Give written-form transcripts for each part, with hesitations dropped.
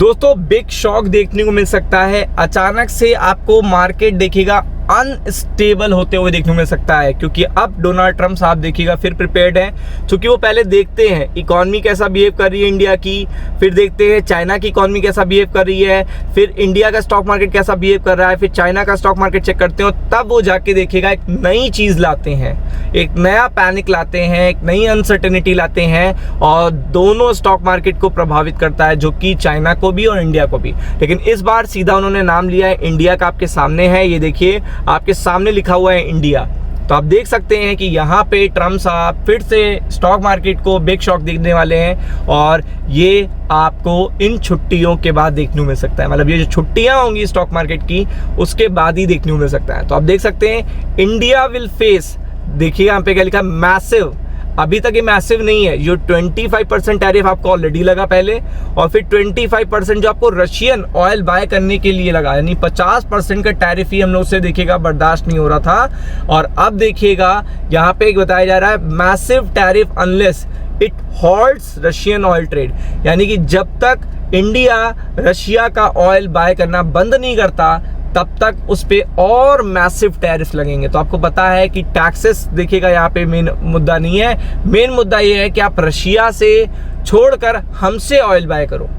दोस्तों big shock देखने को मिल सकता है। अचानक से आपको मार्केट देखिएगा अनस्टेबल होते हुए देखने को मिल सकता है, क्योंकि अब डोनाल्ड ट्रंप साहब देखिएगा फिर प्रिपेयर्ड हैं, क्योंकि वो पहले देखते हैं इकॉनमी कैसा बिहेव कर रही है इंडिया की, फिर देखते हैं चाइना की इकॉनमी कैसा बिहेव कर रही है, फिर इंडिया का स्टॉक मार्केट कैसा बिहेव कर रहा है, फिर चाइना का स्टॉक मार्केट चेक करते हो, तब वो जाके देखिएगा एक नई चीज़ लाते हैं, एक नया पैनिक लाते हैं, एक नई अनसर्टेनिटी लाते हैं और दोनों स्टॉक मार्केट को प्रभावित करता है, जो कि चाइना को भी और इंडिया को भी। लेकिन इस बार सीधा उन्होंने नाम लिया है इंडिया का। आपके सामने है, ये देखिए आपके सामने लिखा हुआ है इंडिया। तो आप देख सकते हैं कि यहाँ पे ट्रम्प साहब फिर से स्टॉक मार्केट को बिग शॉक देखने वाले हैं और ये आपको इन छुट्टियों के बाद देखने को मिल सकता है। मतलब ये जो छुट्टियां होंगी स्टॉक मार्केट की उसके बाद ही देखने को मिल सकता है। तो आप देख सकते हैं इंडिया विल फेस, देखिए यहाँ पे क्या लिखा, मैसिव। अभी तक ये मैसिव नहीं है, जो 25% टैरिफ आपको ऑलरेडी लगा पहले, और फिर 25% जो आपको रशियन ऑयल बाय करने के लिए लगा, यानी 50% का टैरिफ ही हम लोग से देखिएगा बर्दाश्त नहीं हो रहा था। और अब देखिएगा यहाँ पे एक बताया जा रहा है massive tariff unless it halts Russian oil trade, यानी कि जब तक इंडिया रशिया का ऑयल बाय करना बंद नहीं करता तब तक उस पे और मैसिव टैरिफ लगेंगे। तो आपको पता है कि टैक्सेस देखिएगा यहाँ पे मेन मुद्दा नहीं है, मेन मुद्दा ये है कि आप रशिया से छोड़कर हमसे ऑयल बाय करो,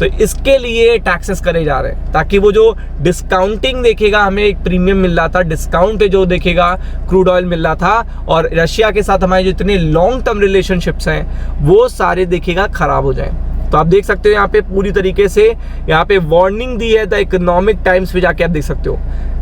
तो इसके लिए टैक्सेस करे जा रहे हैं, ताकि वो जो डिस्काउंटिंग देखेगा, हमें एक प्रीमियम मिल रहा था, डिस्काउंट पे जो देखेगा क्रूड ऑयल मिल रहा था, और रशिया के साथ हमारे जो इतने लॉन्ग टर्म रिलेशनशिप्स हैं वो सारे देखेगा खराब हो जाएं। तो आप देख सकते हो यहाँ पे पूरी तरीके से यहाँ पे वार्निंग दी है। द इकोनॉमिक टाइम्स पे जाके आप देख सकते हो,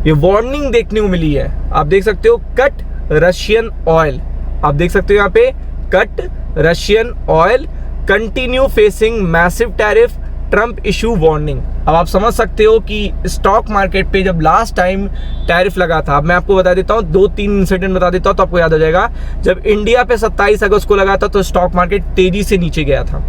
ये वार्निंग देखने को मिली है। आप देख सकते हो कट रशियन ऑयल, आप देख सकते हो यहाँ पे cut Russian oil, continue facing massive tariff, Trump issue warning. अब आप समझ सकते हो कि स्टॉक मार्केट पे जब लास्ट टाइम टैरिफ लगा था, अब मैं आपको बता देता हूँ, 2-3 इंसिडेंट बता देता हूँ तो आपको याद हो जाएगा। जब इंडिया पे 27 अगस्त को लगा था तो स्टॉक मार्केट तेजी से नीचे गया था,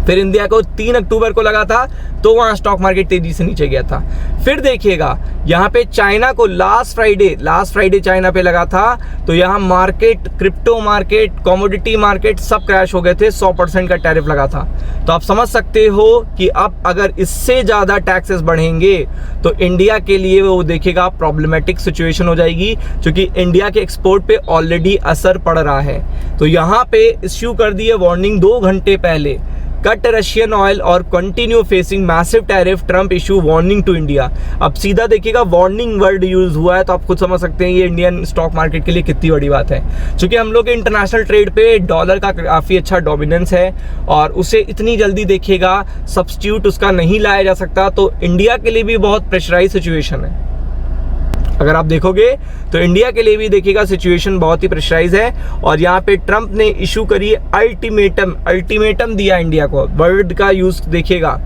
फिर इंडिया को 3 अक्टूबर को लगा था तो वहां स्टॉक मार्केट तेजी से नीचे गया था। फिर देखिएगा यहाँ पे चाइना को लास्ट फ्राइडे चाइना पे लगा था, तो यहाँ market, crypto market, commodity market सब क्रैश हो गए थे, 100% का टैरिफ लगा था। तो आप समझ सकते हो कि अब अगर इससे ज़्यादा टैक्सेस बढ़ेंगे तो इंडिया के लिए वो देखिएगा प्रॉब्लमेटिक सिचुएशन हो जाएगी, क्योंकि इंडिया के एक्सपोर्ट पे ऑलरेडी असर पड़ रहा है। तो यहाँ पे इश्यू कर दी है वार्निंग 2 घंटे पहले, कट रशियन ऑयल और continue facing massive tariff, Trump issue warning to India. अब सीधा देखिएगा वार्निंग वर्ड यूज हुआ है, तो आप खुद समझ सकते हैं ये इंडियन स्टॉक मार्केट के लिए कितनी बड़ी बात है, क्योंकि हम लोग के इंटरनेशनल ट्रेड पे डॉलर का काफ़ी अच्छा डोमिनेंस है और उसे इतनी जल्दी देखिएगा सब्स्टिट्यूट उसका नहीं लाया जा सकता। तो इंडिया के लिए भी बहुत प्रेशराइज सिचुएशन है। अगर आप देखोगे तो इंडिया के लिए भी देखिएगा सिचुएशन बहुत ही प्रेशराइज है। और यहाँ पे ट्रम्प ने इशू करी अल्टीमेटम दिया इंडिया को, वर्ड का यूज देखिएगा,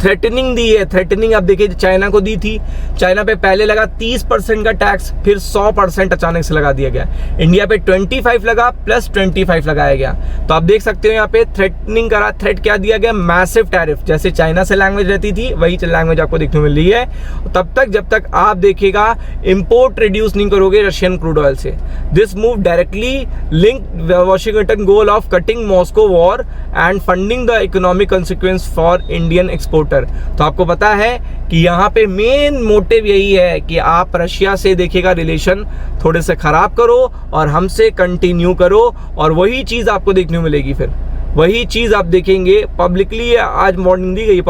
थ्रेटनिंग दी है। थ्रेटनिंग आप देखिए चाइना को दी थी, चाइना पे पहले लगा 30% का टैक्स, फिर 100% अचानक से लगा दिया गया। इंडिया पे 25 लगा प्लस 25 लगाया गया। तो आप देख सकते हो यहाँ पे थ्रेटनिंग करा, थ्रेट क्या दिया गया, मैसिव टैरिफ। जैसे चाइना से लैंग्वेज रहती थी वही लैंग्वेज आपको देखने को मिल रही है, तब तक जब तक आप देखिएगा इंपोर्ट रिड्यूस नहीं करोगे रशियन क्रूड ऑयल से। This move directly link Washington goal of cutting Moscow war and funding the economic consequence for Indian exporter. तो आपको पता है कि यहाँ पे मेन मोटिव यही है कि आप रशिया से देखिएगा रिलेशन थोड़े से खराब करो और हमसे कंटिन्यू करो, और वही चीज आपको देखने को मिलेगी। फिर वही चीज आप देखेंगे पब्लिकली, आज वार्निंग दी गई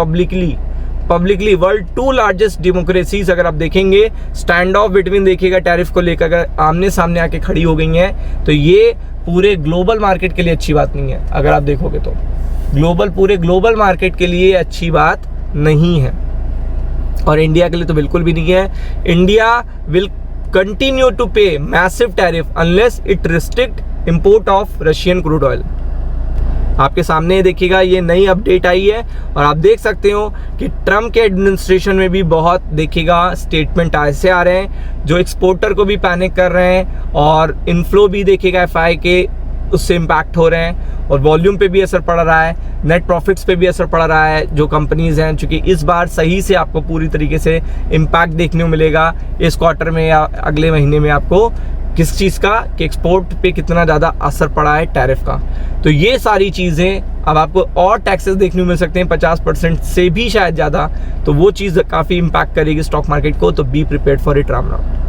पब्लिकली वर्ल्ड 2 लार्जेस्ट डेमोक्रेसीज अगर आप देखेंगे स्टैंड ऑफ बिटवीन देखिएगा टैरिफ को लेकर अगर आमने सामने आके खड़ी हो गई हैं, तो ये पूरे ग्लोबल मार्केट के लिए अच्छी बात नहीं है। अगर आप देखोगे तो पूरे ग्लोबल मार्केट के लिए अच्छी बात नहीं है, और इंडिया के लिए तो बिल्कुल भी नहीं है। इंडिया विल कंटिन्यू टू पे massive tariff unless it restrict import of Russian crude oil. आपके सामने देखिएगा ये नई अपडेट आई है, और आप देख सकते हो कि ट्रम्प के एडमिनिस्ट्रेशन में भी बहुत देखिएगा स्टेटमेंट ऐसे आ रहे हैं जो एक्सपोर्टर को भी पैनिक कर रहे हैं, और इनफ्लो भी देखिएगा एफआई के उससे इम्पैक्ट हो रहे हैं, और वॉल्यूम पे भी असर पड़ रहा है, नेट प्रॉफिट्स पे भी असर पड़ रहा है जो कंपनीज हैं, क्योंकि इस बार सही से आपको पूरी तरीके से इम्पैक्ट देखने को मिलेगा इस क्वार्टर में या अगले महीने में आपको किस चीज़ का, कि एक्सपोर्ट पे कितना ज़्यादा असर पड़ा है टैरिफ का। तो ये सारी चीज़ें अब आपको और टैक्सेस देखने को मिल सकते हैं 50% से भी शायद ज़्यादा, तो वो चीज़ काफ़ी इम्पैक्ट करेगी स्टॉक मार्केट को। तो be prepared for it. Ram Ram.